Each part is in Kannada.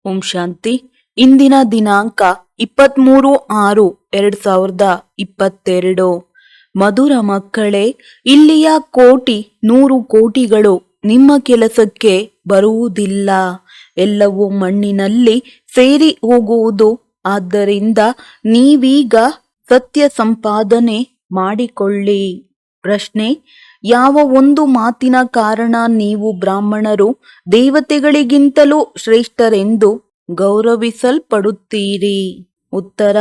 ಓಂ ಶಾಂತಿ. ಇಂದಿನ ದಿನಾಂಕ 23/6/2022. ಮಧುರ ಮಕ್ಕಳೇ, ಇಲ್ಲಿಯ 100 ಕೋಟಿಗಳು ನಿಮ್ಮ ಕೆಲಸಕ್ಕೆ ಬರುವುದಿಲ್ಲ. ಎಲ್ಲವೂ ಮಣ್ಣಿನಲ್ಲಿ ಸೇರಿ ಹೋಗುವುದು. ಆದ್ದರಿಂದ ನೀವೀಗ ಸತ್ಯ ಸಂಪಾದನೆ ಮಾಡಿಕೊಳ್ಳಿ. ಪ್ರಶ್ನೆ: ಯಾವ ಒಂದು ಮಾತಿನ ಕಾರಣ ನೀವು ಬ್ರಾಹ್ಮಣರು ದೇವತೆಗಳಿಗಿಂತಲೂ ಶ್ರೇಷ್ಠರೆಂದು ಗೌರವಿಸಲ್ಪಡುತ್ತೀರಿ? ಉತ್ತರ: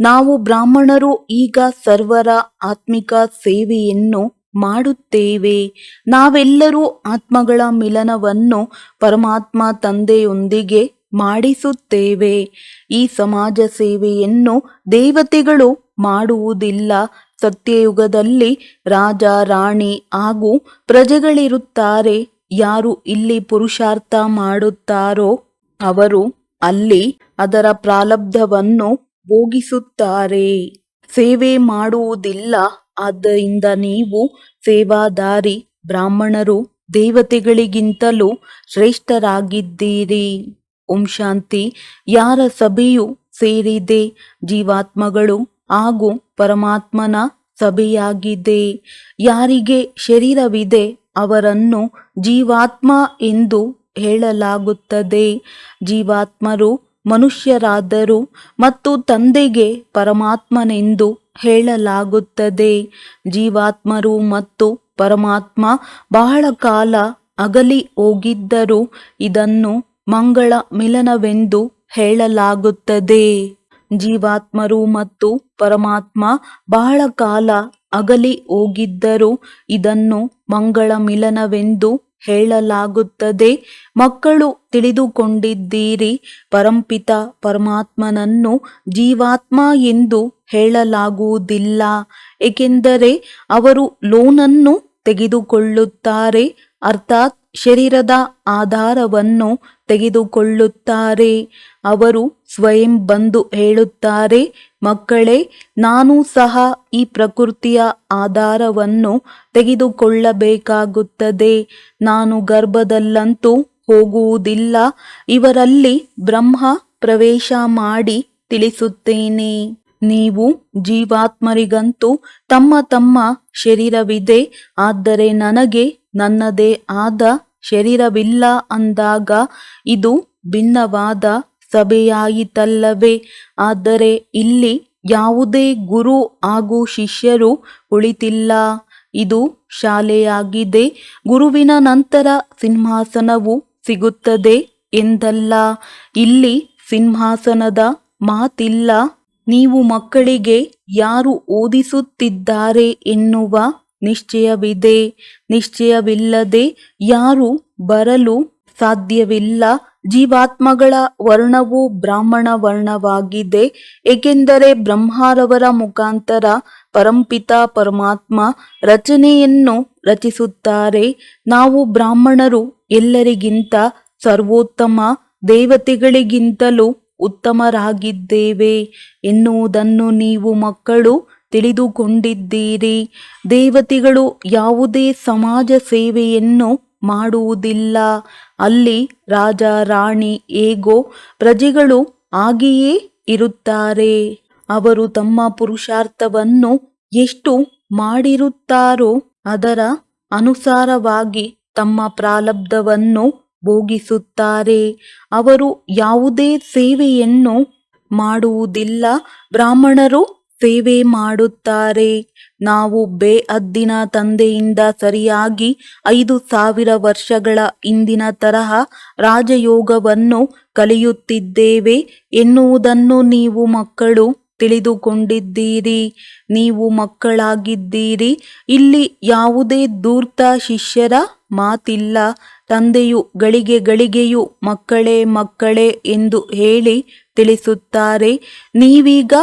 ನಾವು ಬ್ರಾಹ್ಮಣರು ಈಗ ಸರ್ವರ ಆತ್ಮಿಕ ಸೇವೆಯನ್ನು ಮಾಡುತ್ತೇವೆ. ನಾವೆಲ್ಲರೂ ಆತ್ಮಗಳ ಮಿಲನವನ್ನು ಪರಮಾತ್ಮ ತಂದೆಯೊಂದಿಗೆ ಮಾಡಿಸುತ್ತೇವೆ. ಈ ಸಮಾಜ ಸೇವೆಯನ್ನು ದೇವತೆಗಳು ಮಾಡುವುದಿಲ್ಲ. ಸತ್ಯಯುಗದಲ್ಲಿ ರಾಜ, ರಾಣಿ ಹಾಗೂ ಪ್ರಜೆಗಳಿರುತ್ತಾರೆ. ಯಾರು ಇಲ್ಲಿ ಪುರುಷಾರ್ಥ ಮಾಡುತ್ತಾರೋ ಅವರು ಅಲ್ಲಿ ಅದರ ಪ್ರಾರಬ್ಧವನ್ನು ಭೋಗಿಸುತ್ತಾರೆ. ಸೇವೆ ಮಾಡುವುದಿಲ್ಲ. ಆದ್ದರಿಂದ ನೀವು ಸೇವಾದಾರಿ ಬ್ರಾಹ್ಮಣರು ದೇವತೆಗಳಿಗಿಂತಲೂ ಶ್ರೇಷ್ಠರಾಗಿದ್ದೀರಿ. ಓಂ ಶಾಂತಿ. ಯಾರ ಸಭೆಯು ಸೇರಿದೆ? ಜೀವಾತ್ಮಗಳು ಹಾಗೂ ಪರಮಾತ್ಮನ ಸಭೆಯಾಗಿದೆ. ಯಾರಿಗೆ ಶರೀರವಿದೆ ಅವರನ್ನು ಜೀವಾತ್ಮ ಎಂದು ಹೇಳಲಾಗುತ್ತದೆ. ಜೀವಾತ್ಮರು ಮನುಷ್ಯರಾದರು ಮತ್ತು ತಂದೆಗೆ ಪರಮಾತ್ಮನೆಂದು ಹೇಳಲಾಗುತ್ತದೆ. ಜೀವಾತ್ಮರು ಮತ್ತು ಪರಮಾತ್ಮ ಬಹಳ ಕಾಲ ಅಗಲಿ ಹೋಗಿದ್ದರು. ಇದನ್ನು ಮಂಗಳ ಮಿಲನವೆಂದು ಹೇಳಲಾಗುತ್ತದೆ. ಜೀವಾತ್ಮರು ಮತ್ತು ಪರಮಾತ್ಮ ಬಹಳ ಕಾಲ ಅಗಲಿ ಹೋಗಿದ್ದರು. ಇದನ್ನು ಮಂಗಳ ಮಿಲನವೆಂದು ಹೇಳಲಾಗುತ್ತದೆ. ಮಕ್ಕಳು ತಿಳಿದುಕೊಂಡಿದ್ದೀರಿ. ಪರಂಪಿತ ಪರಮಾತ್ಮನನ್ನು ಜೀವಾತ್ಮ ಎಂದು ಹೇಳಲಾಗುವುದಿಲ್ಲ. ಏಕೆಂದರೆ ಅವರು ಲೋನನ್ನು ತೆಗೆದುಕೊಳ್ಳುತ್ತಾರೆ, ಅರ್ಥಾತ್ ಶರೀರದ ಆಧಾರವನ್ನು ತೆಗೆದುಕೊಳ್ಳುತ್ತಾರೆ. ಅವರು ಸ್ವಯಂ ಬಂದು ಹೇಳುತ್ತಾರೆ, ಮಕ್ಕಳೇ, ನಾನು ಸಹ ಈ ಪ್ರಕೃತಿಯ ಆಧಾರವನ್ನು ತೆಗೆದುಕೊಳ್ಳಬೇಕಾಗುತ್ತದೆ. ನಾನು ಗರ್ಭದಲ್ಲಂತೂ ಹೋಗುವುದಿಲ್ಲ. ಇವರಲ್ಲಿ ಬ್ರಹ್ಮ ಪ್ರವೇಶ ಮಾಡಿ ತಿಳಿಸುತ್ತೇನೆ. ನೀವು ಜೀವಾತ್ಮರಿಗಂತೂ ತಮ್ಮ ತಮ್ಮ ಶರೀರವಿದೆ. ಆದರೆ ನನಗೆ ನನ್ನದೇ ಆದ ಶರೀರವಿಲ್ಲ ಅಂದಾಗ ಇದು ಭಿನ್ನವಾದ ಸಭೆಯಾಯಿತಲ್ಲವೇ? ಆದರೆ ಇಲ್ಲಿ ಯಾವುದೇ ಗುರು ಹಾಗೂ ಶಿಷ್ಯರು ಕುಳಿತಿಲ್ಲ. ಇದು ಶಾಲೆಯಾಗಿದೆ. ಗುರುವಿನ ನಂತರ ಸಿಂಹಾಸನವು ಸಿಗುತ್ತದೆ ಎಂದಲ್ಲ. ಇಲ್ಲಿ ಸಿಂಹಾಸನದ ಮಾತಿಲ್ಲ. ನೀವು ಮಕ್ಕಳಿಗೆ ಯಾರು ಓದಿಸುತ್ತಿದ್ದಾರೆ ಎನ್ನುವ ನಿಶ್ಚಯವಿದೆ. ನಿಶ್ಚಯವಿಲ್ಲದೆ ಯಾರು ಬರಲು ಸಾಧ್ಯವಿಲ್ಲ. ಜೀವಾತ್ಮಗಳ ವರ್ಣವು ಬ್ರಾಹ್ಮಣ ವರ್ಣವಾಗಿದೆ. ಏಕೆಂದರೆ ಬ್ರಹ್ಮರವರ ಮುಖಾಂತರ ಪರಂಪಿತ ಪರಮಾತ್ಮ ರಚನೆಯನ್ನು ರಚಿಸುತ್ತಾರೆ. ನಾವು ಬ್ರಾಹ್ಮಣರು ಎಲ್ಲರಿಗಿಂತ ಸರ್ವೋತ್ತಮ, ದೇವತೆಗಳಿಗಿಂತಲೂ ಉತ್ತಮರಾಗಿದ್ದೇವೆ ಎನ್ನುವುದನ್ನು ನೀವು ಮಕ್ಕಳು ತಿಳಿದುಕೊಂಡಿದ್ದೀರಿ. ದೇವತೆಗಳು ಯಾವುದೇ ಸಮಾಜ ಸೇವೆಯನ್ನು ಮಾಡುವುದಿಲ್ಲ. ಅಲ್ಲಿ ರಾಜ, ರಾಣಿ ಹೇಗೋ ಪ್ರಜೆಗಳು ಹಾಗೆಯೇ ಇರುತ್ತಾರೆ. ಅವರು ತಮ್ಮ ಪುರುಷಾರ್ಥವನ್ನು ಎಷ್ಟು ಮಾಡಿರುತ್ತಾರೋ ಅದರ ಅನುಸಾರವಾಗಿ ತಮ್ಮ ಪ್ರಾರಬ್ಧವನ್ನು ಭೋಗಿಸುತ್ತಾರೆ. ಅವರು ಯಾವುದೇ ಸೇವೆಯನ್ನು ಮಾಡುವುದಿಲ್ಲ. ಬ್ರಾಹ್ಮಣರು ಸೇವೆ ಮಾಡುತ್ತಾರೆ. ನಾವು ಬೇಅದ್ದಿನ ತಂದೆಯಿಂದ ಸರಿಯಾಗಿ 5000 ವರ್ಷಗಳ ಹಿಂದಿನ ತರಹ ರಾಜಯೋಗವನ್ನು ಕಲಿಯುತ್ತಿದ್ದೇವೆ ಎನ್ನುವುದನ್ನು ನೀವು ಮಕ್ಕಳು ತಿಳಿದುಕೊಂಡಿದ್ದೀರಿ. ನೀವು ಮಕ್ಕಳಾಗಿದ್ದೀರಿ. ಇಲ್ಲಿ ಯಾವುದೇ ಧೂರ್ತ ಶಿಷ್ಯರ ಮಾತಿಲ್ಲ. ತಂದೆಯು ಗಳಿಗೆ ಗಳಿಗೆಯೂ ಮಕ್ಕಳೇ ಮಕ್ಕಳೇ ಎಂದು ಹೇಳಿ ತಿಳಿಸುತ್ತಾರೆ. ನೀವೀಗ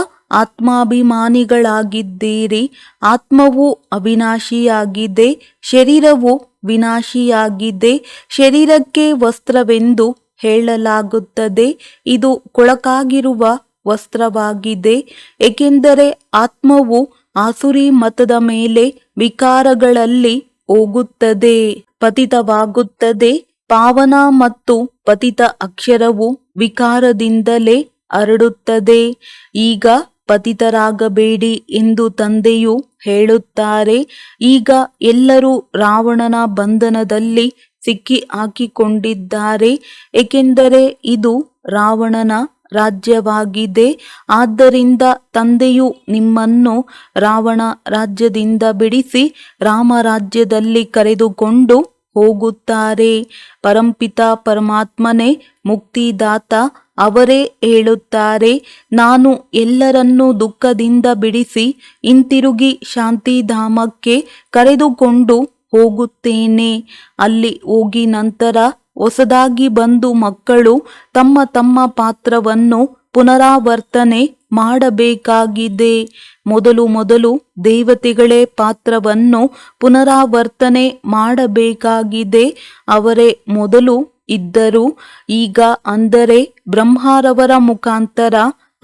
ಆತ್ಮಾಭಿಮಾನಿಗಳಾಗಿದ್ದೀರಿ. ಆತ್ಮವು ಅವಿನಾಶಿಯಾಗಿದೆ, ಶರೀರವು ವಿನಾಶಿಯಾಗಿದೆ. ಶರೀರಕ್ಕೆ ವಸ್ತ್ರವೆಂದು ಹೇಳಲಾಗುತ್ತದೆ. ಇದು ಕೊಳಕಾಗಿರುವ ವಸ್ತ್ರವಾಗಿದೆ. ಏಕೆಂದರೆ ಆತ್ಮವು ಆಸುರಿ ಮತದ ಮೇಲೆ ವಿಕಾರಗಳಲ್ಲಿ ಹೋಗುತ್ತದೆ, ಪತಿತವಾಗುತ್ತದೆ. ಪಾವನ ಮತ್ತು ಪತಿತ ಅಕ್ಷರವು ವಿಕಾರದಿಂದಲೇ ಹರಡುತ್ತದೆ. ಈಗ ಪತಿತರಾಗಬೇಡಿ ಎಂದು ತಂದೆಯು ಹೇಳುತ್ತಾರೆ. ಈಗ ಎಲ್ಲರೂ ರಾವಣನ ಬಂಧನದಲ್ಲಿ ಸಿಕ್ಕಿ ಹಾಕಿಕೊಂಡಿದ್ದಾರೆ, ಏಕೆಂದರೆ ಇದು ರಾವಣನ ರಾಜ್ಯವಾಗಿದೆ. ಆದ್ದರಿಂದ ತಂದೆಯು ನಿಮ್ಮನ್ನು ರಾವಣ ರಾಜ್ಯದಿಂದ ಬಿಡಿಸಿ ರಾಮರಾಜ್ಯದಲ್ಲಿ ಕರೆದುಕೊಂಡು ಹೋಗುತ್ತಾರೆ. ಪರಂಪಿತ ಪರಮಾತ್ಮನೇ ಮುಕ್ತಿದಾತ. ಅವರೇ ಹೇಳುತ್ತಾರೆ, ನಾನು ಎಲ್ಲರನ್ನೂ ದುಃಖದಿಂದ ಬಿಡಿಸಿ ಹಿಂತಿರುಗಿ ಶಾಂತಿಧಾಮಕ್ಕೆ ಕರೆದುಕೊಂಡು ಹೋಗುತ್ತೇನೆ. ಅಲ್ಲಿ ಹೋಗಿ ನಂತರ ಹೊಸದಾಗಿ ಬಂದು ಮಕ್ಕಳು ತಮ್ಮ ತಮ್ಮ ಪಾತ್ರವನ್ನು ಪುನರಾವರ್ತನೆ ಮಾಡಬೇಕಾಗಿದೆ. ಮೊದಲು ದೇವತೆಗಳೇ ಪಾತ್ರವನ್ನು ಪುನರಾವರ್ತನೆ ಮಾಡಬೇಕಾಗಿದೆ. ಅವರೇ ಮೊದಲು ಇದ್ದರು. ಈಗ ಅಂದರೆ ಬ್ರಹ್ಮರವರ ಮುಖಾಂತರ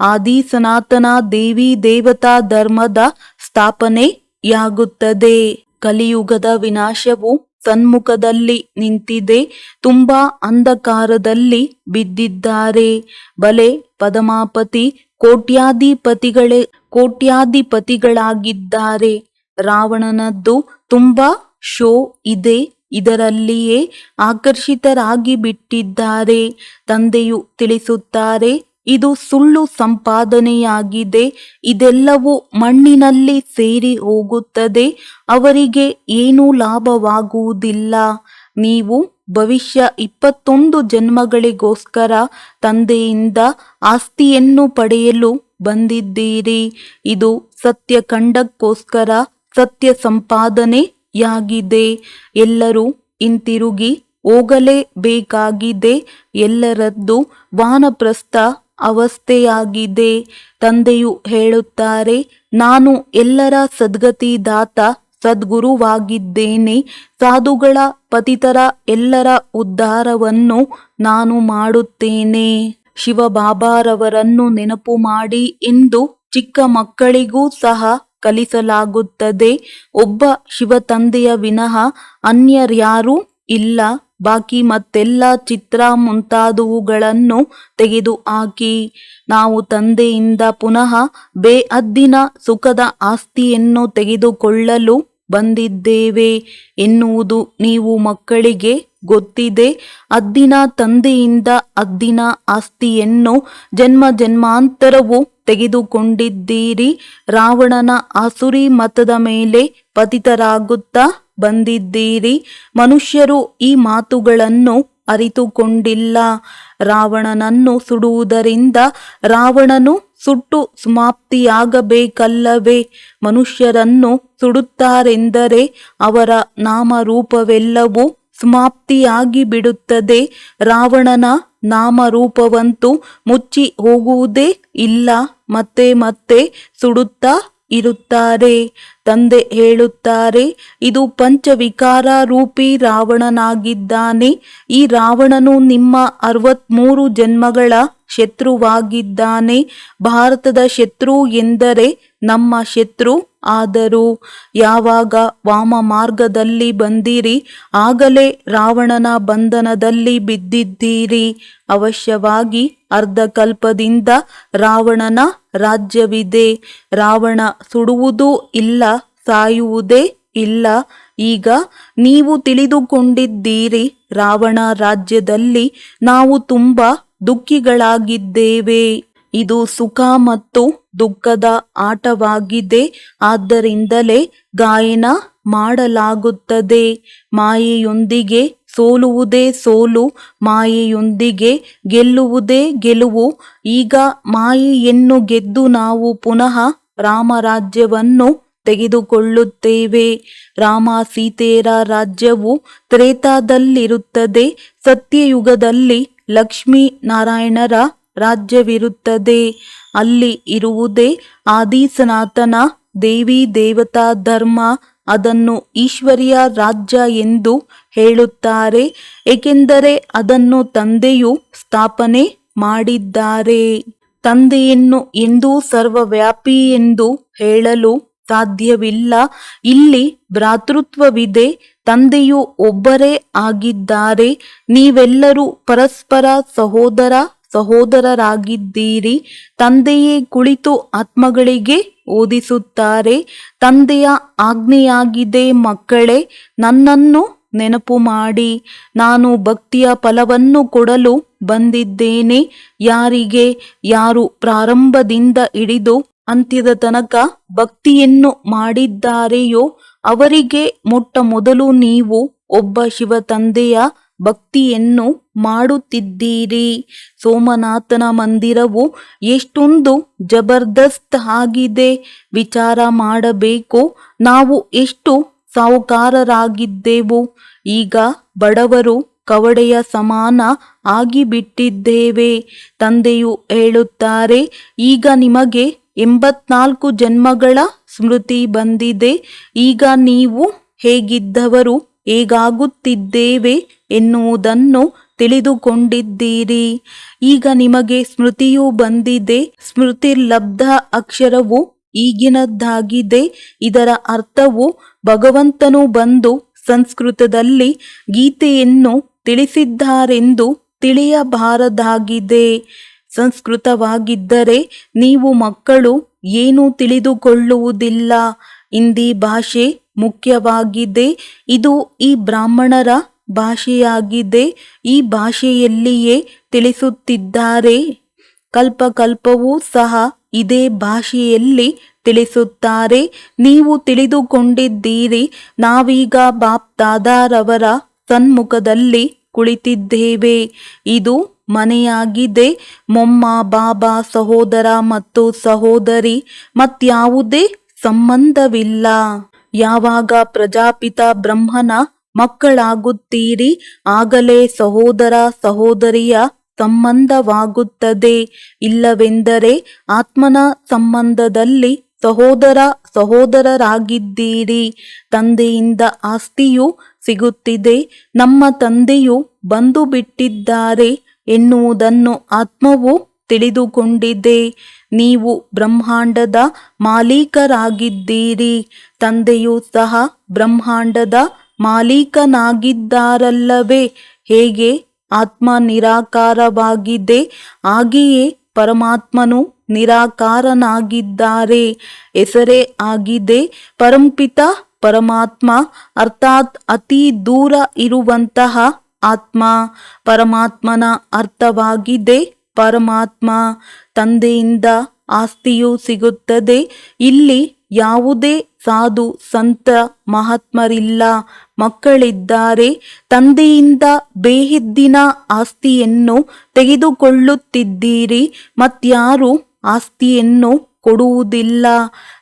ಆದಿ ಸನಾತನ ದೇವಿ ದೇವತಾ ಧರ್ಮದ ಸ್ಥಾಪನೆಯಾಗುತ್ತದೆ. ಕಲಿಯುಗದ ವಿನಾಶವು ಸನ್ಮುಖದಲ್ಲಿ ನಿಂತಿದೆ. ತುಂಬಾ ಅಂಧಕಾರದಲ್ಲಿ ಬಿದ್ದಿದ್ದಾರೆ. ಬಲೆ ಪದಮಾಪತಿ ಕೋಟ್ಯಾಧಿಪತಿಗಳಾಗಿದ್ದಾರೆ. ರಾವಣನದ್ದು ತುಂಬಾ ಶೋ ಇದೆ. ಇದರಲ್ಲಿಯೇ ಆಕರ್ಷಿತರಾಗಿ ಬಿಟ್ಟಿದ್ದಾರೆ. ತಂದೆಯು ತಿಳಿಸುತ್ತಾರೆ, ಇದು ಸುಳ್ಳು ಸಂಪಾದನೆಯಾಗಿದೆ. ಇದೆಲ್ಲವೂ ಮಣ್ಣಿನಲ್ಲಿ ಸೇರಿ ಹೋಗುತ್ತದೆ. ಅವರಿಗೆ ಏನೂ ಲಾಭವಾಗುವುದಿಲ್ಲ. ನೀವು ಭವಿಷ್ಯ 21 ಜನ್ಮಗಳಿಗೋಸ್ಕರ ತಂದೆಯಿಂದ ಆಸ್ತಿಯನ್ನು ಪಡೆಯಲು ಬಂದಿದ್ದೀರಿ. ಇದು ಸತ್ಯಖಂಡಕ್ಕೋಸ್ಕರ ಸತ್ಯ ಸಂಪಾದನೆಯಾಗಿದೆ. ಎಲ್ಲರೂ ಹಿಂತಿರುಗಿ ಹೋಗಲೇಬೇಕಾಗಿದೆ. ಎಲ್ಲರದ್ದು ವಾನಪ್ರಸ್ಥ ಅವಸ್ಥೆಯಾಗಿದೆ. ತಂದೆಯು ಹೇಳುತ್ತಾರೆ, ನಾನು ಎಲ್ಲರ ಸದ್ಗತಿದಾತ ಸದ್ಗುರುವಾಗಿದ್ದೇನೆ. ಸಾಧುಗಳ ಪತಿತರ ಎಲ್ಲರ ಉದ್ಧಾರವನ್ನು ನಾನು ಮಾಡುತ್ತೇನೆ. ಶಿವಬಾಬಾರವರನ್ನು ನೆನಪು ಮಾಡಿ ಎಂದು ಚಿಕ್ಕ ಮಕ್ಕಳಿಗೂ ಸಹ ಕಲಿಸಲಾಗುತ್ತದೆ. ಒಬ್ಬ ಶಿವತಂದೆಯ ವಿನಃ ಅನ್ಯರ್ಯಾರೂ ಇಲ್ಲ. ಬಾಕಿ ಮತ್ತೆಲ್ಲ ಚಿತ್ರ ಮುಂತಾದವುಗಳನ್ನು ತೆಗೆದುಹಾಕಿ. ನಾವು ತಂದೆಯಿಂದ ಪುನಃ ಬೇಹದ್ದಿನ ಸುಖದ ಆಸ್ತಿಯನ್ನು ತೆಗೆದುಕೊಳ್ಳಲು ಬಂದಿದ್ದೇವೆ ಎನ್ನುವುದು ನೀವು ಮಕ್ಕಳಿಗೆ ಗೊತ್ತಿದೆ. ಹದ್ದಿನ ತಂದೆಯಿಂದ ಹದ್ದಿನ ಆಸ್ತಿಯನ್ನು ಜನ್ಮ ಜನ್ಮಾಂತರವೂ ತೆಗೆದುಕೊಂಡಿದ್ದೀರಿ. ರಾವಣನ ಆಸುರಿ ಮತದ ಮೇಲೆ ಪತಿತರಾಗುತ್ತಾ ಬಂದಿದ್ದೀರಿ. ಮನುಷ್ಯರು ಈ ಮಾತುಗಳನ್ನು ಅರಿತುಕೊಂಡಿಲ್ಲ. ರಾವಣನನ್ನು ಸುಡುವುದರಿಂದ ರಾವಣನು ಸುಟ್ಟು ಸಮಾಪ್ತಿಯಾಗಬೇಕಲ್ಲವೇ? ಮನುಷ್ಯರನ್ನು ಸುಡುತ್ತಾರೆಂದರೆ ಅವರ ನಾಮರೂಪವೆಲ್ಲವೂ ಸಮಾಪ್ತಿಯಾಗಿ ಬಿಡುತ್ತದೆ. ರಾವಣನ ನಾಮರೂಪವಂತೂ ಮುಚ್ಚಿ ಹೋಗುವುದೇ ಇಲ್ಲ. ಮತ್ತೆ ಮತ್ತೆ ಸುಡುತ್ತಾ ಇರುತ್ತಾರೆ. ತಂದೆ ಹೇಳುತ್ತಾರೆ, ಇದು ಪಂಚವಿಕಾರ ರೂಪಿ ರಾವಣನಾಗಿದ್ದಾನೆ. ಈ ರಾವಣನು ನಿಮ್ಮ 63 ಜನ್ಮಗಳ ಶತ್ರುವಾಗಿದ್ದಾನೆ. ಭಾರತದ ಶತ್ರು ಎಂದರೆ ನಮ್ಮ ಶತ್ರು ಆದರೂ ಯಾವಾಗ ವಾಮ ಮಾರ್ಗದಲ್ಲಿ ಬಂದಿರಿ ಆಗಲೇ ರಾವಣನ ಬಂಧನದಲ್ಲಿ ಬಿದ್ದಿದ್ದೀರಿ. ಅವಶ್ಯವಾಗಿ ಅರ್ಧಕಲ್ಪದಿಂದ ರಾವಣನ ರಾಜ್ಯವಿದೆ. ರಾವಣ ಸುಡುವುದೂ ಇಲ್ಲ, ಸಾಯುವುದೇ ಇಲ್ಲ. ಈಗ ನೀವು ತಿಳಿದುಕೊಂಡಿದ್ದೀರಿ, ರಾವಣ ರಾಜ್ಯದಲ್ಲಿ ನಾವು ತುಂಬಾ ದುಃಖಿಗಳಾಗಿದ್ದೇವೆ. ಇದು ಸುಖ ಮತ್ತು ದುಃಖದ ಆಟವಾಗಿದೆ. ಆದ್ದರಿಂದಲೇ ಗಾಯನ ಮಾಡಲಾಗುತ್ತದೆ. ಮಾಯೆಯೊಂದಿಗೆ ಸೋಲುವುದೇ ಸೋಲು, ಮಾಯೆಯೊಂದಿಗೆ ಗೆಲ್ಲುವುದೇ ಗೆಲುವು. ಈಗ ಮಾಯೆಯನ್ನು ಗೆದ್ದು ನಾವು ಪುನಃ ರಾಮರಾಜ್ಯವನ್ನು ತೆಗೆದುಕೊಳ್ಳುತ್ತೇವೆ. ರಾಮ ಸೀತೆಯರ ರಾಜ್ಯವು ತ್ರೇತಾದಲ್ಲಿರುತ್ತದೆ. ಸತ್ಯಯುಗದಲ್ಲಿ ಲಕ್ಷ್ಮೀ ನಾರಾಯಣರ ರಾಜ್ಯವಿರುತ್ತದೆ. ಅಲ್ಲಿ ಇರುವುದೇ ಆದಿ ಸನಾತನ ದೇವಿ ದೇವತಾ ಧರ್ಮ. ಅದನ್ನು ಈಶ್ವರಿಯ ರಾಜ್ಯ ಎಂದು ಹೇಳುತ್ತಾರೆ, ಏಕೆಂದರೆ ಅದನ್ನು ತಂದೆಯು ಸ್ಥಾಪನೆ ಮಾಡಿದ್ದಾರೆ. ತಂದೆಯನ್ನು ಎಂದೂ ಸರ್ವವ್ಯಾಪಿ ಎಂದು ಹೇಳಲು ಸಾಧ್ಯವಿಲ್ಲ. ಇಲ್ಲಿ ಭ್ರಾತೃತ್ವವಿದೆ. ತಂದೆಯು ಒಬ್ಬರೇ ಆಗಿದ್ದಾರೆ. ನೀವೆಲ್ಲರೂ ಪರಸ್ಪರ ಸಹೋದರರಾಗಿದ್ದೀರಿ. ತಂದೆಯೇ ಕುಳಿತು ಆತ್ಮಗಳಿಗೆ ಓದಿಸುತ್ತಾರೆ. ತಂದೆಯ ಆಜ್ಞೆಯಾಗಿದೆ, ಮಕ್ಕಳೇ, ನನ್ನನ್ನು ನೆನಪು ಮಾಡಿ. ನಾನು ಭಕ್ತಿಯ ಫಲವನ್ನು ಕೊಡಲು ಬಂದಿದ್ದೇನೆ. ಯಾರು ಪ್ರಾರಂಭದಿಂದ ಹಿಡಿದು ಅಂತ್ಯದ ತನಕ ಭಕ್ತಿಯನ್ನು ಮಾಡಿದ್ದಾರೆಯೋ ಅವರಿಗೆ ಮೊಟ್ಟ ಮೊದಲು ನೀವು ಒಬ್ಬ ಶಿವ ತಂದೆಯ ಭಕ್ತಿಯನ್ನು ಮಾಡುತ್ತಿದ್ದೀರಿ. ಸೋಮನಾಥನ ಮಂದಿರವು ಎಷ್ಟೊಂದು ಜಬರ್ದಸ್ತ್ ಆಗಿದೆ. ವಿಚಾರ ಮಾಡಬೇಕು. ನಾವು ಎಷ್ಟು ಸಾಹುಕಾರರಾಗಿದ್ದೆವು. ಈಗ ಬಡವರು ಕವಡೆಯ ಸಮಾನ ಆಗಿಬಿಟ್ಟಿದ್ದೇವೆ. ತಂದೆಯು ಹೇಳುತ್ತಾರೆ, ಈಗ ನಿಮಗೆ 84 ಜನ್ಮಗಳ ಸ್ಮೃತಿ ಬಂದಿದೆ. ಈಗ ನೀವು ಹೇಗಿದ್ದವರು ಹೇಗಾಗುತ್ತಿದ್ದೇವೆ ಎನ್ನುವುದನ್ನು ತಿಳಿದುಕೊಂಡಿದ್ದೀರಿ. ಈಗ ನಿಮಗೆ ಸ್ಮೃತಿಯೂ ಬಂದಿದೆ. ಸ್ಮೃತಿರ್ಲಬ್ಧ ಅಕ್ಷರವು ಈಗಿನದ್ದಾಗಿದೆ. ಇದರ ಅರ್ಥವು ಭಗವಂತನು ಬಂದು ಸಂಸ್ಕೃತದಲ್ಲಿ ಗೀತೆಯನ್ನು ತಿಳಿಸಿದ್ದಾರೆಂದು ತಿಳಿಯಬಾರದಾಗಿದೆ. ಸಂಸ್ಕೃತವಾಗಿದ್ದರೆ ನೀವು ಮಕ್ಕಳು ಏನೂ ತಿಳಿದುಕೊಳ್ಳುವುದಿಲ್ಲ. ಹಿಂದಿ ಭಾಷೆ ಮುಖ್ಯವಾಗಿದೆ. ಇದು ಈ ಬ್ರಾಹ್ಮಣರ ಭಾಷೆಯಾಗಿದೆ. ಈ ಭಾಷೆಯಲ್ಲಿಯೇ ತಿಳಿಸುತ್ತಿದ್ದಾರೆ. ಕಲ್ಪಕಲ್ಪವೂ ಸಹ ಇದೇ ಭಾಷೆಯಲ್ಲಿ ತಿಳಿಸುತ್ತಾರೆ. ನೀವು ತಿಳಿದುಕೊಂಡಿದ್ದೀರಿ. ನಾವೀಗ ಬಾಪ್ ದಾದಾರವರ ಸನ್ಮುಖದಲ್ಲಿ ಕುಳಿತಿದ್ದೇವೆ. ಇದು ಮನೆಯಾಗಿದೆ. ಮೊಮ್ಮ, ಬಾಬಾ, ಸಹೋದರ ಮತ್ತು ಸಹೋದರಿ ಮತ್ಯಾವುದೇ ಸಂಬಂಧವಿಲ್ಲ. ಯಾವಾಗ ಪ್ರಜಾಪಿತ ಬ್ರಹ್ಮನ ಮಕ್ಕಳಾಗುತ್ತೀರಿ ಆಗಲೇ ಸಹೋದರ ಸಹೋದರಿಯ ಸಂಬಂಧವಾಗುತ್ತದೆ. ಇಲ್ಲವೆಂದರೆ ಆತ್ಮನ ಸಂಬಂಧದಲ್ಲಿ ಸಹೋದರರಾಗಿದ್ದೀರಿ. ತಂದೆಯಿಂದ ಆಸ್ತಿಯು ಸಿಗುತ್ತಿದೆ. ನಮ್ಮ ತಂದೆಯು ಬಂದು ಬಿಟ್ಟಿದ್ದಾರೆ ಎನ್ನುವುದನ್ನು ಆತ್ಮವು ತಿಳಿದುಕೊಂಡಿದೆ. ನೀವು ಬ್ರಹ್ಮಾಂಡದ ಮಾಲೀಕರಾಗಿದ್ದೀರಿ. ತಂದೆಯೂ ಸಹ ಬ್ರಹ್ಮಾಂಡದ ಮಾಲೀಕನಾಗಿದ್ದಾರಲ್ಲವೇ? ಹೇಗೆ ಆತ್ಮ ನಿರಾಕಾರವಾಗಿದೆ ಹಾಗೆಯೇ ಪರಮಾತ್ಮನು ನಿರಾಕಾರನಾಗಿದ್ದಾರೆ. ಹೆಸರೇ ಆಗಿದೆ ಪರಂಪಿತ ಪರಮಾತ್ಮ, ಅರ್ಥಾತ್ ಅತಿ ದೂರ ಇರುವಂತಹ ಆತ್ಮ. ಪರಮಾತ್ಮನ ಅರ್ಥವಾಗಿದೆ ಪರಮಾತ್ಮ. ತಂದೆಯಿಂದ ಆಸ್ತಿಯೂ ಸಿಗುತ್ತದೆ. ಇಲ್ಲಿ ಯಾವುದೇ ಸಾಧು ಸಂತ ಮಹಾತ್ಮರಿಲ್ಲ, ಮಕ್ಕಳಿದ್ದಾರೆ. ತಂದೆಯಿಂದ ಬೇಹಿದ್ದಿನ ಆಸ್ತಿಯನ್ನು ತೆಗೆದುಕೊಳ್ಳುತ್ತಿದ್ದೀರಿ. ಮತ್ಯಾರು ಆಸ್ತಿಯನ್ನು ಕೊಡುವುದಿಲ್ಲ.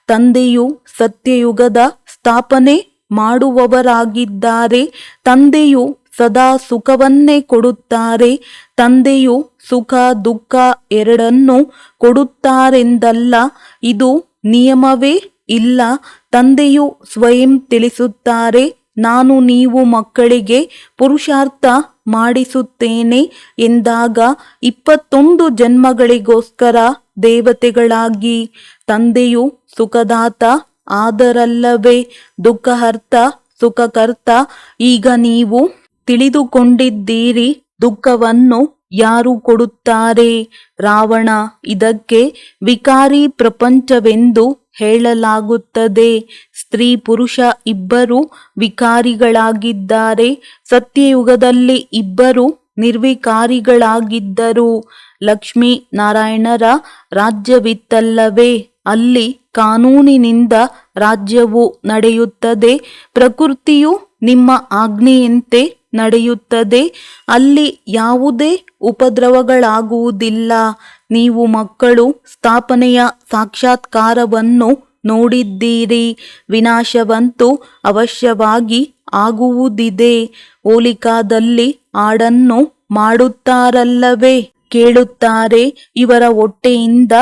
ತಂದೆಯು ಸತ್ಯಯುಗದ ಸ್ಥಾಪನೆ ಮಾಡುವವರಾಗಿದ್ದಾರೆ. ತಂದೆಯು ಸದಾ ಸುಖವನ್ನೇ ಕೊಡುತ್ತಾರೆ. ತಂದೆಯು ಸುಖ ದುಃಖ ಎರಡನ್ನೂ ಕೊಡುತ್ತಾರೆಂದಲ್ಲ, ಇದು ನಿಯಮವೇ ಇಲ್ಲ. ತಂದೆಯು ಸ್ವಯಂ ತಿಳಿಸುತ್ತಾರೆ, ನಾನು ನೀವು ಮಕ್ಕಳಿಗೆ ಪುರುಷಾರ್ಥ ಮಾಡಿಸುತ್ತೇನೆ ಎಂದಾಗ 21 ಜನ್ಮಗಳಿಗೋಸ್ಕರ ದೇವತೆಗಳಾಗಿ. ತಂದೆಯು ಸುಖದಾತ ಆದರಲ್ಲವೇ ದುಃಖಹರ್ತ ಸುಖಕರ್ತ. ಈಗ ನೀವು ತಿಳಿದುಕೊಂಡಿದ್ದೀರಿ. ದುಃಖವನ್ನು ಯಾರು ಕೊಡುತ್ತಾರೆ? ರಾವಣ. ಇದಕ್ಕೆ ವಿಕಾರಿ ಪ್ರಪಂಚವೆಂದು ಹೇಳಲಾಗುತ್ತದೆ. ಸ್ತ್ರೀ ಪುರುಷ ಇಬ್ಬರು ವಿಕಾರಿಗಳಾಗಿದ್ದಾರೆ. ಸತ್ಯಯುಗದಲ್ಲಿ ಇಬ್ಬರು ನಿರ್ವಿಕಾರಿಗಳಾಗಿದ್ದರು. ಲಕ್ಷ್ಮೀ ನಾರಾಯಣರ ರಾಜ್ಯವಿತ್ತಲ್ಲವೇ? ಅಲ್ಲಿ ಕಾನೂನಿನಿಂದ ರಾಜ್ಯವು ನಡೆಯುತ್ತದೆ. ಪ್ರಕೃತಿಯು ನಿಮ್ಮ ಆಜ್ಞೆಯಂತೆ ನಡೆಯುತ್ತದೆ. ಅಲ್ಲಿ ಯಾವುದೇ ಉಪದ್ರವಗಳಾಗುವುದಿಲ್ಲ. ನೀವು ಮಕ್ಕಳು ಸ್ಥಾಪನೆಯ ಸಾಕ್ಷಾತ್ಕಾರವನ್ನು ನೋಡಿದ್ದೀರಿ. ವಿನಾಶವಂತೂ ಅವಶ್ಯವಾಗಿ ಆಗುವುದಿದೆ. ಹೋಲಿಕಾದಲ್ಲಿ ಹಾಡನ್ನು ಮಾಡುತ್ತಾರಲ್ಲವೇ? ಕೇಳುತ್ತಾರೆ, ಇವರ ಹೊಟ್ಟೆಯಿಂದ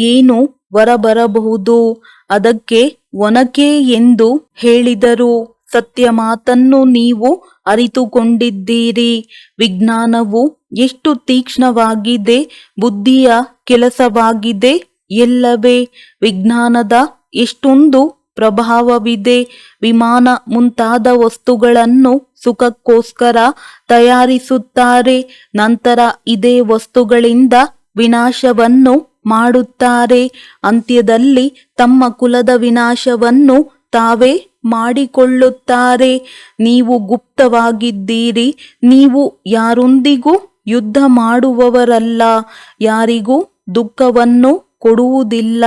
ಏನು ಹೊರಬರಬಹುದು? ಅದಕ್ಕೆ ಒನಕೆ ಎಂದು ಹೇಳಿದರು. ಸತ್ಯ ಮಾತನ್ನು ನೀವು ಅರಿತುಕೊಂಡಿದ್ದೀರಿ. ವಿಜ್ಞಾನವು ಎಷ್ಟು ತೀಕ್ಷ್ಣವಾಗಿದೆ, ಬುದ್ಧಿಯ ಕೆಲಸವಾಗಿದೆ ಎಲ್ಲವೇ. ವಿಜ್ಞಾನದ ಎಷ್ಟೊಂದು ಪ್ರಭಾವವಿದೆ. ವಿಮಾನ ಮುಂತಾದ ವಸ್ತುಗಳನ್ನು ಸುಖಕ್ಕೋಸ್ಕರ ತಯಾರಿಸುತ್ತಾರೆ. ನಂತರ ಇದೇ ವಸ್ತುಗಳಿಂದ ವಿನಾಶವನ್ನು ಮಾಡುತ್ತಾರೆ. ಅಂತ್ಯದಲ್ಲಿ ತಮ್ಮ ಕುಲದ ವಿನಾಶವನ್ನು ತಾವೇ ಮಾಡಿಕೊಳ್ಳುತ್ತಾರೆ. ನೀವು ಗುಪ್ತವಾಗಿದ್ದೀರಿ. ನೀವು ಯಾರೊಂದಿಗೂ ಯುದ್ಧ ಮಾಡುವವರಲ್ಲ, ಯಾರಿಗೂ ದುಃಖವನ್ನು ಕೊಡುವುದಿಲ್ಲ.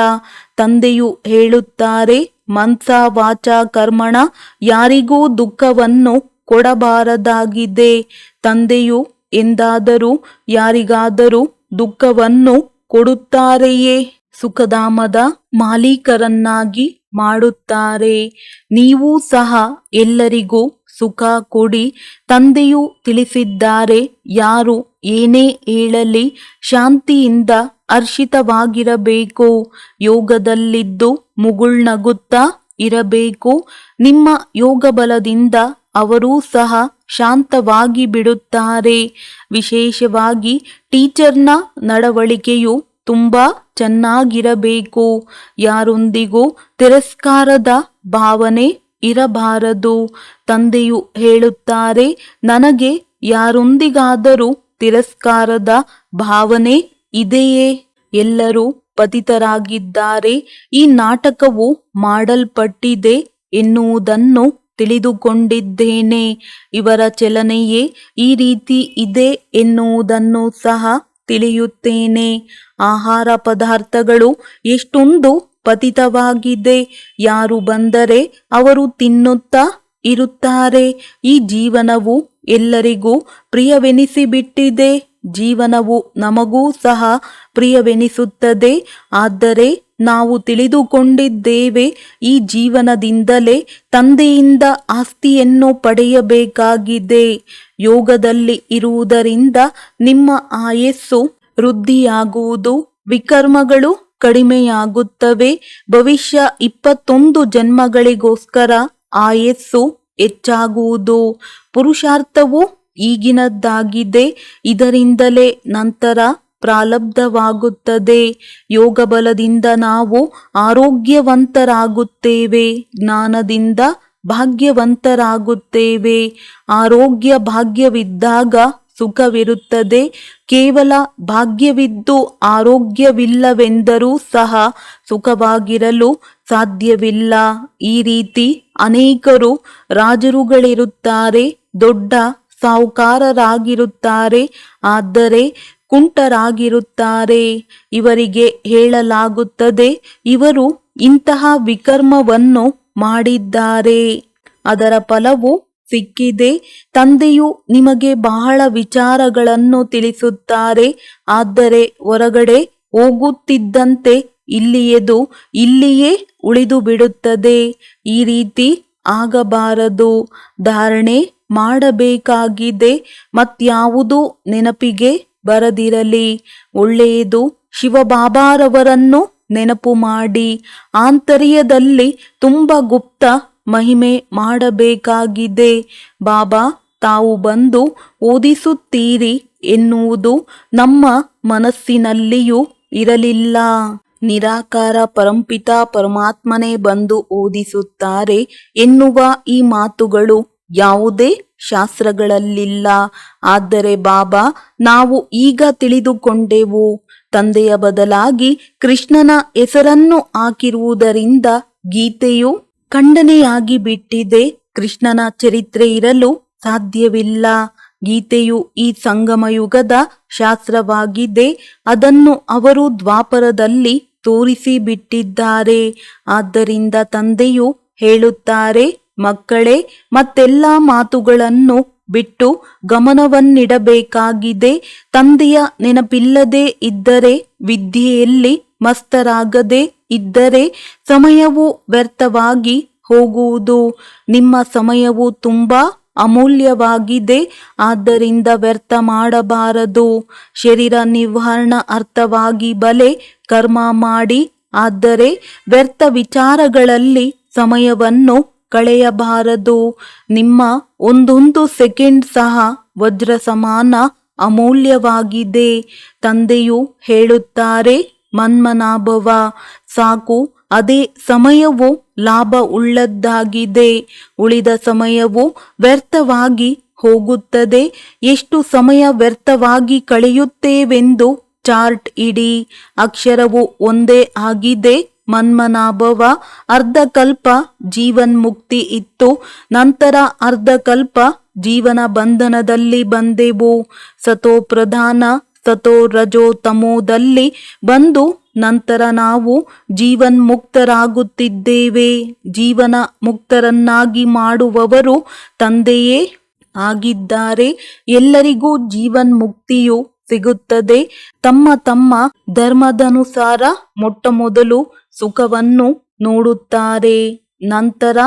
ತಂದೆಯು ಹೇಳುತ್ತಾರೆ, ಮನಸಾ ವಾಚಾ ಕರ್ಮಣ ಯಾರಿಗೂ ದುಃಖವನ್ನು ಕೊಡಬಾರದಾಗಿದೆ. ತಂದೆಯು ಎಂದಾದರೂ ಯಾರಿಗಾದರೂ ದುಃಖವನ್ನು ಕೊಡುತ್ತಾರೆಯೇ? ಸುಖಧಾಮದ ಮಾಲೀಕರನ್ನಾಗಿ ಮಾಡುತ್ತಾರೆ. ನೀವು ಸಹ ಎಲ್ಲರಿಗೂ ಸುಖ ಕೊಡಿ. ತಂದೆಯು ತಿಳಿಸಿದ್ದಾರೆ, ಯಾರು ಏನೇ ಹೇಳಲಿ ಶಾಂತಿಯಿಂದ ಹರ್ಷಿತವಾಗಿರಬೇಕು. ಯೋಗದಲ್ಲಿದ್ದು ಮುಗುಳ್ನಗುತ್ತಾ ಇರಬೇಕು. ನಿಮ್ಮ ಯೋಗ ಬಲದಿಂದ ಅವರೂ ಸಹ ಶಾಂತವಾಗಿ ಬಿಡುತ್ತಾರೆ. ವಿಶೇಷವಾಗಿ ಟೀಚರ್ನ ನಡವಳಿಕೆಯು ತುಂಬ ಚೆನ್ನಾಗಿರಬೇಕು. ಯಾರೊಂದಿಗೂ ತಿರಸ್ಕಾರದ ಭಾವನೆ ಇರಬಾರದು. ತಂದೆಯು ಹೇಳುತ್ತಾರೆ, ನನಗೆ ಯಾರೊಂದಿಗಾದರೂ ತಿರಸ್ಕಾರದ ಭಾವನೆ ಇದೆಯೇ? ಎಲ್ಲರೂ ಪತಿತರಾಗಿದ್ದಾರೆ. ಈ ನಾಟಕವು ಮಾಡಲ್ಪಟ್ಟಿದೆ ಎನ್ನುವುದನ್ನು ತಿಳಿದುಕೊಂಡಿದ್ದೇನೆ. ಇವರ ಚಲನೆಯೇ ಈ ರೀತಿ ಇದೆ ಎನ್ನುವುದನ್ನು ಸಹ ತಿಳಿಯುತ್ತೇನೆ. ಆಹಾರ ಪದಾರ್ಥಗಳು ಎಷ್ಟೊಂದು ಪತಿತವಾಗಿದೆ. ಯಾರು ಬಂದರೆ ಅವರು ತಿನ್ನುತ್ತಾ ಇರುತ್ತಾರೆ. ಈ ಜೀವನವು ಎಲ್ಲರಿಗೂ ಪ್ರಿಯವೆನಿಸಿಬಿಟ್ಟಿದೆ. ಜೀವನವು ನಮಗೂ ಸಹ ಪ್ರಿಯವೆನಿಸುತ್ತದೆ. ಆದರೆ ನಾವು ತಿಳಿದುಕೊಂಡಿದ್ದೇವೆ, ಈ ಜೀವನದಿಂದಲೇ ತಂದೆಯಿಂದ ಆಸ್ತಿಯನ್ನು ಪಡೆಯಬೇಕಾಗಿದೆ. ಯೋಗದಲ್ಲಿ ಇರುವುದರಿಂದ ನಿಮ್ಮ ಆಯಸ್ಸು ವೃದ್ಧಿಯಾಗುವುದು, ವಿಕರ್ಮಗಳು ಕಡಿಮೆಯಾಗುತ್ತವೆ. ಭವಿಷ್ಯ 21 ಜನ್ಮಗಳಿಗೋಸ್ಕರ ಆಯಸ್ಸು ಹೆಚ್ಚಾಗುವುದು. ಪುರುಷಾರ್ಥವು ಈಗಿನದ್ದಾಗಿದೆ. ಇದರಿಂದಲೇ ನಂತರ ಪ್ರಾರಬ್ಧವಾಗುತ್ತದೆ. ಯೋಗ ಬಲದಿಂದ ನಾವು ಆರೋಗ್ಯವಂತರಾಗುತ್ತೇವೆ. ಜ್ಞಾನದಿಂದ ಭಾಗ್ಯವಂತರಾಗುತ್ತೇವೆ. ಆರೋಗ್ಯ ಭಾಗ್ಯವಿದ್ದಾಗ ಸುಖವಿರುತ್ತದೆ. ಕೇವಲ ಭಾಗ್ಯವಿದ್ದು ಆರೋಗ್ಯವಿಲ್ಲವೆಂದರೂ ಸಹ ಸುಖವಾಗಿರಲು ಸಾಧ್ಯವಿಲ್ಲ. ಈ ರೀತಿ ಅನೇಕರು ರಾಜರುಗಳಿರುತ್ತಾರೆ, ದೊಡ್ಡ ಸಾಹುಕಾರರಾಗಿರುತ್ತಾರೆ, ಆದರೆ ಕುಂಟರಾಗಿರುತ್ತಾರೆ. ಇವರಿಗೆ ಹೇಳಲಾಗುತ್ತದೆ, ಇವರು ಇಂತಹ ವಿಕರ್ಮವನ್ನು ಮಾಡಿದ್ದಾರೆ, ಅದರ ಫಲವು ಸಿಕ್ಕಿದೆ. ತಂದೆಯು ನಿಮಗೆ ಬಹಳ ವಿಚಾರಗಳನ್ನು ತಿಳಿಸುತ್ತಾರೆ. ಆದರೆ ಹೊರಗಡೆ ಹೋಗುತ್ತಿದ್ದಂತೆ ಇಲ್ಲಿಯದು ಇಲ್ಲಿಯೇ ಉಳಿದು ಬಿಡುತ್ತದೆ. ಈ ರೀತಿ ಆಗಬಾರದು. ಧಾರಣೆ ಮಾಡಬೇಕಾಗಿದೆ. ಮತ್ಯಾವುದೂ ನೆನಪಿಗೆ ಬರದಿರಲಿ. ಒಳ್ಳೆಯದು. ಶಿವಬಾಬಾರವರನ್ನು ನೆನಪು ಮಾಡಿ. ಆಂತರ್ಯದಲ್ಲಿ ತುಂಬ ಗುಪ್ತ ಮಹಿಮೆ ಮಾಡಬೇಕಾಗಿದೆ. ಬಾಬಾ ತಾವು ಬಂದು ಓದಿಸುತ್ತೀರಿ ಎನ್ನುವುದು ನಮ್ಮ ಮನಸ್ಸಿನಲ್ಲಿಯೂ ಇರಲಿಲ್ಲ. ನಿರಾಕಾರ ಪರಂಪಿತ ಪರಮಾತ್ಮನೇ ಬಂದು ಓದಿಸುತ್ತಾರೆ ಎನ್ನುವ ಈ ಮಾತುಗಳು ಯಾವುದೇ ಶಾಸ್ತ್ರಗಳಲ್ಲಿಲ್ಲ. ಆದರೆ ಬಾಬಾ ನಾವು ಈಗ ತಿಳಿದುಕೊಂಡೆವು. ತಂದೆಯ ಬದಲಾಗಿ ಕೃಷ್ಣನ ಹೆಸರನ್ನು ಹಾಕಿರುವುದರಿಂದ ಗೀತೆಯು ಖಂಡನೆಯಾಗಿ ಬಿಟ್ಟಿದೆ. ಕೃಷ್ಣನ ಚರಿತ್ರೆ ಇರಲು ಸಾಧ್ಯವಿಲ್ಲ. ಗೀತೆಯು ಈ ಸಂಗಮಯುಗದ ಶಾಸ್ತ್ರವಾಗಿದೆ. ಅದನ್ನು ಅವರು ದ್ವಾಪರದಲ್ಲಿ ತೋರಿಸಿಬಿಟ್ಟಿದ್ದಾರೆ. ಆದ್ದರಿಂದ ತಂದೆಯು ಹೇಳುತ್ತಾರೆ, ಮಕ್ಕಳೇ, ಮತ್ತೆಲ್ಲ ಮಾತುಗಳನ್ನು ಬಿಟ್ಟು ಗಮನವನ್ನಿಡಬೇಕಾಗಿದೆ. ತಂದೆಯ ನೆನಪಿಲ್ಲದೆ ಇದ್ದರೆ, ವಿದ್ಯೆಯಲ್ಲಿ ಮಸ್ತರಾಗದೆ ಇದ್ದರೆ ಸಮಯವು ವ್ಯರ್ಥವಾಗಿ ಹೋಗುವುದು. ನಿಮ್ಮ ಸಮಯವು ತುಂಬಾ ಅಮೂಲ್ಯವಾಗಿದೆ. ಆದ್ದರಿಂದ ವ್ಯರ್ಥ ಮಾಡಬಾರದು. ಶರೀರ ನಿರ್ವಹಣ ಅರ್ಥವಾಗಿ ಬಲೆ ಕರ್ಮ ಮಾಡಿ. ಆದರೆ ವ್ಯರ್ಥ ವಿಚಾರಗಳಲ್ಲಿ ಸಮಯವನ್ನು ಕಳೆಯಬಾರದು. ನಿಮ್ಮ ಒಂದೊಂದು ಸೆಕೆಂಡ್ ಸಹ ವಜ್ರ ಸಮಾನ ಅಮೂಲ್ಯವಾಗಿದೆ. ತಂದೆಯು ಹೇಳುತ್ತಾರೆ, ಮನ್ಮನಾಭವ. ಸಾಕು, ಅದೇ ಸಮಯವು ಲಾಭ ಉಳ್ಳದ್ದಾಗಿದೆ. ಉಳಿದ ಸಮಯವು ವ್ಯರ್ಥವಾಗಿ ಹೋಗುತ್ತದೆ. ಎಷ್ಟು ಸಮಯ ವ್ಯರ್ಥವಾಗಿ ಕಳೆಯುತ್ತೇವೆಂದು ಚಾರ್ಟ್ ಇಡಿ. ಅಕ್ಷರವು ಒಂದೇ ಆಗಿದೆ, ಮನ್ಮನಾಭವ. ಅರ್ಧಕಲ್ಪ ಜೀವನ್ಮುಕ್ತಿ ಇತ್ತು, ನಂತರ ಅರ್ಧಕಲ್ಪ ಜೀವನ ಬಂಧನದಲ್ಲಿ ಬಂದೆವು. ಸತೋ ಪ್ರಧಾನ ಸತೋ ರಜೋ ತಮೋದಲ್ಲಿ ಬಂದು ನಂತರ ನಾವು ಜೀವನ್ಮುಕ್ತರಾಗುತ್ತಿದ್ದೇವೆ. ಜೀವನ ಮುಕ್ತರನ್ನಾಗಿ ಮಾಡುವವರು ತಂದೆಯೇ ಆಗಿದ್ದಾರೆ. ಎಲ್ಲರಿಗೂ ಜೀವನ್ಮುಕ್ತಿಯು ಸಿಗುತ್ತದೆ. ತಮ್ಮ ತಮ್ಮ ಧರ್ಮದನುಸಾರ ಮೊಟ್ಟಮೊದಲು ಸುಖವನ್ನು ನೋಡುತ್ತಾರೆ, ನಂತರ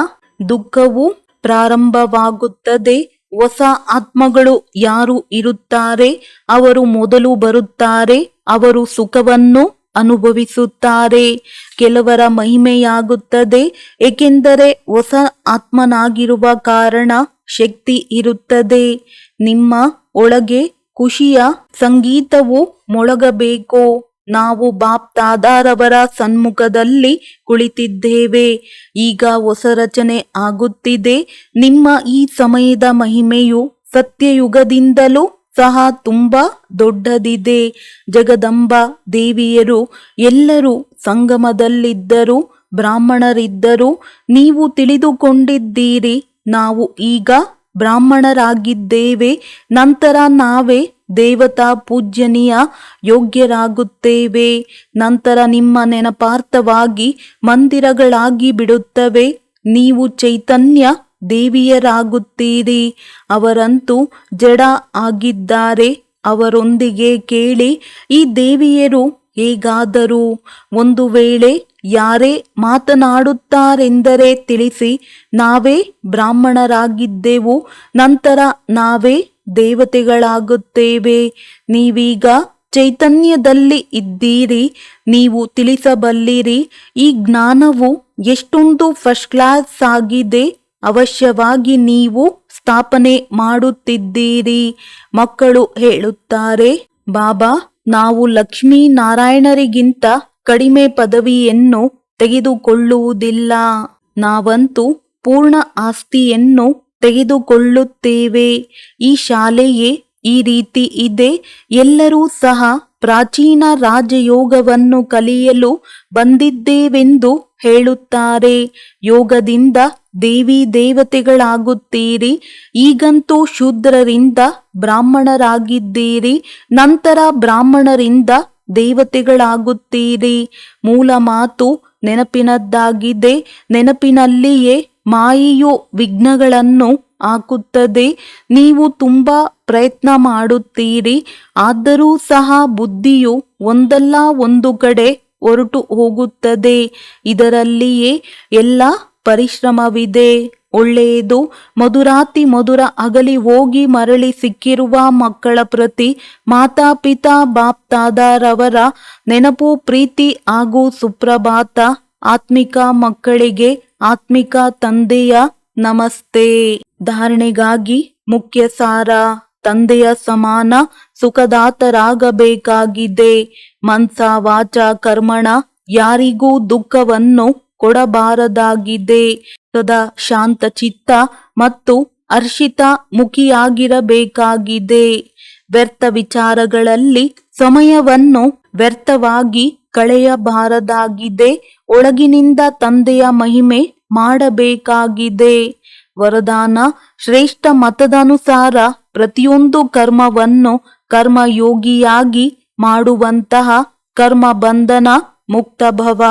ದುಃಖವು ಪ್ರಾರಂಭವಾಗುತ್ತದೆ. ಹೊಸ ಆತ್ಮಗಳು ಯಾರು ಇರುತ್ತಾರೆ ಅವರು ಮೊದಲು ಬರುತ್ತಾರೆ, ಅವರು ಸುಖವನ್ನು ಅನುಭವಿಸುತ್ತಾರೆ. ಕೆಲವರ ಮಹಿಮೆಯಾಗುತ್ತದೆ, ಏಕೆಂದರೆ ಹೊಸ ಆತ್ಮನಾಗಿರುವ ಕಾರಣ ಶಕ್ತಿ ಇರುತ್ತದೆ. ನಿಮ್ಮ ಒಳಗೆ ಖುಷಿಯ ಸಂಗೀತವು ಮೊಳಗಬೇಕು. ನಾವು ಬಾಪ್ ದಾದಾರವರ ಸನ್ಮುಖದಲ್ಲಿ ಕುಳಿತಿದ್ದೇವೆ. ಈಗ ಹೊಸ ರಚನೆ ಆಗುತ್ತಿದೆ. ನಿಮ್ಮ ಈ ಸಮಯದ ಮಹಿಮೆಯು ಸತ್ಯಯುಗದಿಂದಲೂ ಸಹ ತುಂಬಾ ದೊಡ್ಡದಿದೆ. ಜಗದಂಬ ದೇವಿಯರು ಎಲ್ಲರೂ ಸಂಗಮದಲ್ಲಿದ್ದರು, ಬ್ರಾಹ್ಮಣರಿದ್ದರು. ನೀವು ತಿಳಿದುಕೊಂಡಿದ್ದೀರಿ, ನಾವು ಈಗ ಬ್ರಾಹ್ಮಣರಾಗಿದ್ದೇವೆ, ನಂತರ ನಾವೇ ದೇವತಾ ಪೂಜ್ಯನೀಯ ಯೋಗ್ಯರಾಗುತ್ತೇವೆ. ನಂತರ ನಿಮ್ಮ ನೆನಪಾರ್ಥವಾಗಿ ಮಂದಿರಗಳಾಗಿ ಬಿಡುತ್ತವೆ. ನೀವು ಚೈತನ್ಯ ದೇವಿಯರಾಗುತ್ತೀರಿ. ಅವರಂತೂ ಜಡ ಆಗಿದ್ದಾರೆ. ಅವರೊಂದಿಗೆ ಕೇಳಿ, ಈ ದೇವಿಯರು ಹೇಗಾದರೂ. ಒಂದು ವೇಳೆ ಯಾರೇ ಮಾತನಾಡುತ್ತಾರೆಂದರೆ ತಿಳಿಸಿ, ನಾವೇ ಬ್ರಾಹ್ಮಣರಾಗಿದ್ದೆವು, ನಂತರ ನಾವೇ ದೇವತೆಗಳಾಗುತ್ತೇವೆ. ನೀವೀಗ ಚೈತನ್ಯದಲ್ಲಿ ಇದ್ದೀರಿ, ನೀವು ತಿಳಿಸಬಲ್ಲಿರಿ. ಈ ಜ್ಞಾನವು ಎಷ್ಟೊಂದು ಫಸ್ಟ್ ಕ್ಲಾಸ್ ಆಗಿದೆ. ಅವಶ್ಯವಾಗಿ ನೀವು ಸ್ಥಾಪನೆ ಮಾಡುತ್ತಿದ್ದೀರಿ. ಮಕ್ಕಳು ಹೇಳುತ್ತಾರೆ, ಬಾಬಾ, ನಾವು ಲಕ್ಷ್ಮೀ ನಾರಾಯಣರಿಗಿಂತ ಕಡಿಮೆ ಪದವಿಯನ್ನು ತೆಗೆದುಕೊಳ್ಳುವುದಿಲ್ಲ. ನಾವಂತೂ ಪೂರ್ಣ ಆಸ್ತಿಯನ್ನು ತೆಗೆದುಕೊಳ್ಳುತ್ತೇವೆ. ಈ ಶಾಲೆಯೇ ಈ ರೀತಿ ಇದೆ. ಎಲ್ಲರೂ ಸಹ ಪ್ರಾಚೀನ ರಾಜಯೋಗವನ್ನು ಕಲಿಯಲು ಬಂದಿದ್ದೇವೆಂದು ಹೇಳುತ್ತಾರೆ. ಯೋಗದಿಂದ ದೇವಿ ದೇವತೆಗಳಾಗುತ್ತೀರಿ. ಈಗಂತೂ ಶೂದ್ರರಿಂದ ಬ್ರಾಹ್ಮಣರಾಗಿದ್ದೀರಿ, ನಂತರ ಬ್ರಾಹ್ಮಣರಿಂದ ದೇವತೆಗಳಾಗುತ್ತೀರಿ. ಮೂಲ ಮಾತು ನೆನಪಿನದ್ದಾಗಿದೆ. ನೆನಪಿನಲ್ಲಿಯೇ ಮಾಯೆಯು ವಿಘ್ನಗಳನ್ನು ಹಾಕುತ್ತದೆ. ನೀವು ತುಂಬಾ ಪ್ರಯತ್ನ ಮಾಡುತ್ತೀರಿ, ಆದರೂ ಸಹ ಬುದ್ಧಿಯು ಒಂದಲ್ಲ ಒಂದು ಕಡೆ ಹೊರಟು ಹೋಗುತ್ತದೆ. ಇದರಲ್ಲಿಯೇ ಎಲ್ಲ ಪರಿಶ್ರಮವಿದೆ. ಒಳ್ಳೆಯದು. ಮಧುರಾತಿ ಮಧುರ ಅಗಲಿ ಹೋಗಿ ಮರಳಿ ಸಿಕ್ಕಿರುವ ಮಕ್ಕಳ ಪ್ರತಿ ಮಾತಾಪಿತಾ ಬಾಪ್ ದಾದಾರವರ ನೆನಪು, ಪ್ರೀತಿ ಹಾಗೂ ಸುಪ್ರಭಾತ. ಆತ್ಮಿಕ ಮಕ್ಕಳಿಗೆ ಆತ್ಮಿಕ ತಂದೆಯ ನಮಸ್ತೆ. ಧಾರಣೆಗಾಗಿ ಮುಖ್ಯ ಸಾರ. ತಂದೆಯ ಸಮಾನ ಸುಖದಾತರಾಗಬೇಕಾಗಿದೆ. ಮನ್ಸ ವಾಚ ಕರ್ಮಣ ಯಾರಿಗೂ ದುಃಖವನ್ನು ಕೊಡಬಾರದಾಗಿದೆ. ಸದಾ ಶಾಂತ ಚಿತ್ತ ಮತ್ತು ಹರ್ಷಿತ ಮುಖಿಯಾಗಿರಬೇಕಾಗಿದೆ. ವ್ಯರ್ಥ ವಿಚಾರಗಳಲ್ಲಿ ಸಮಯವನ್ನು ವ್ಯರ್ಥವಾಗಿ ಕಳೆಯಬಾರದಾಗಿದೆ. ಒಳಗಿನಿಂದ ತಂದೆಯ ಮಹಿಮೆ ಮಾಡಬೇಕಾಗಿದೆ. ವರದಾನ: ಶ್ರೇಷ್ಠ ಮತದನುಸಾರ ಪ್ರತಿಯೊಂದು ಕರ್ಮವನ್ನು ಕರ್ಮಯೋಗಿಯಾಗಿ ಮಾಡುವಂತಹ ಕರ್ಮ ಬಂಧನ ಮುಕ್ತ ಭವ.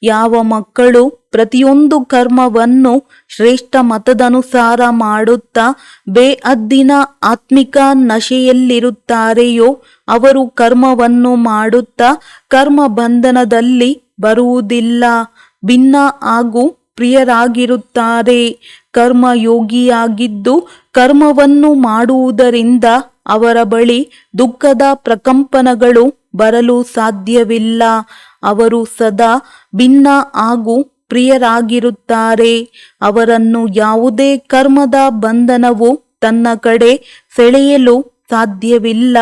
ಯಾವ ಮಕ್ಕಳು ಪ್ರತಿಯೊಂದು ಕರ್ಮವನ್ನು ಶ್ರೇಷ್ಠ ಮತದನುಸಾರ ಮಾಡುತ್ತಾ ಬೇಅದ್ದಿನ ಆತ್ಮಿಕ ನಶೆಯಲ್ಲಿರುತ್ತಾರೆಯೋ ಅವರು ಕರ್ಮವನ್ನು ಮಾಡುತ್ತಾ ಕರ್ಮ ಬಂಧನದಲ್ಲಿ ಬರುವುದಿಲ್ಲ. ಭಿನ್ನ ಹಾಗೂ ಪ್ರಿಯರಾಗಿರುತ್ತಾರೆ. ಕರ್ಮಯೋಗಿಯಾಗಿದ್ದು ಕರ್ಮವನ್ನು ಮಾಡುವುದರಿಂದ ಅವರ ಬಳಿ ದುಃಖದ ಪ್ರಕಂಪನಗಳು ಬರಲು ಸಾಧ್ಯವಿಲ್ಲ. ಅವರು ಸದಾ ಭಿನ್ನ ಹಾಗೂ ಪ್ರಿಯರಾಗಿರುತ್ತಾರೆ. ಅವರನ್ನು ಯಾವುದೇ ಕರ್ಮದ ಬಂಧನವು ತನ್ನ ಕಡೆ ಸೆಳೆಯಲು ಸಾಧ್ಯವಿಲ್ಲ.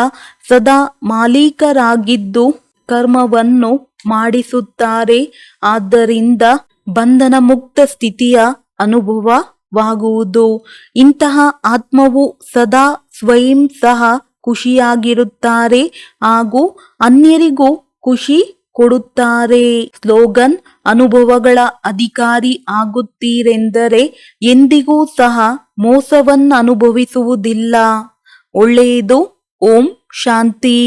ಸದಾ ಮಾಲೀಕರಾಗಿದ್ದು ಕರ್ಮವನ್ನು ಮಾಡಿಸುತ್ತಾರೆ. ಆದ್ದರಿಂದ ಬಂಧನ ಮುಕ್ತ ಸ್ಥಿತಿಯ ಅನುಭವವಾಗುವುದು. ಇಂತಹ ಆತ್ಮವು ಸದಾ ಸ್ವಯಂ ಸಹ ಖುಷಿಯಾಗಿರುತ್ತಾರೆ ಹಾಗೂ ಅನ್ಯರಿಗೂ ಖುಷಿ ಕೊಡುತ್ತಾರೆ. ಸ್ಲೋಗನ್: ಅನುಭವಗಳ ಅಧಿಕಾರಿ ಆಗುತ್ತೀರೆಂದರೆ ಎಂದಿಗೂ ಸಹ ಮೋಸವನ್ನು ಅನುಭವಿಸುವುದಿಲ್ಲ. ಒಳ್ಳೆಯದು. ಓಂ ಶಾಂತಿ.